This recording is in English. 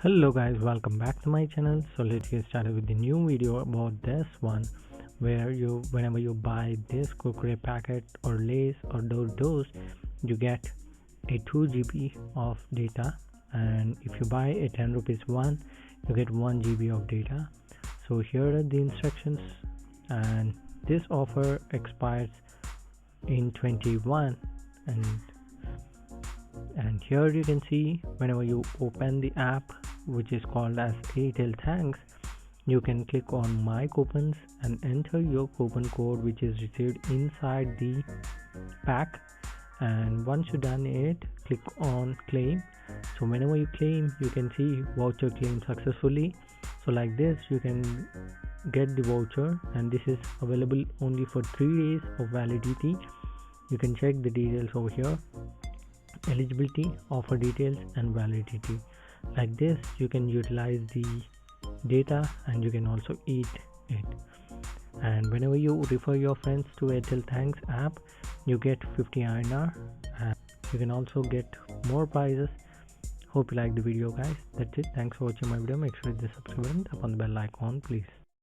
Hello guys, welcome back to my channel. So let's get started with the new video about this one, where whenever you buy this Kurkure packet or Lays or Doritos, you get a 2 GB of data, and if you buy a 10 rupees one, you get 1 GB of data. So here are the instructions, and this offer expires in 21, and here you can see whenever you open the app, which is called as Airtel Thanks, you can click on my coupons and enter your coupon code which is received inside the pack, and once you done it, click on claim. So whenever you claim, you can see voucher claim successfully. So like this you can get the voucher, and this is available only for 3 days of validity. You can check the details over here: eligibility, offer details, and validity. Like this you can utilize the data, and you can also eat it. And whenever you refer your friends to Airtel Thanks app, you get 50 INR, and you can also get more prizes. Hope you like the video guys. That's it. Thanks for watching my video. Make sure to subscribe and tap on the bell icon please.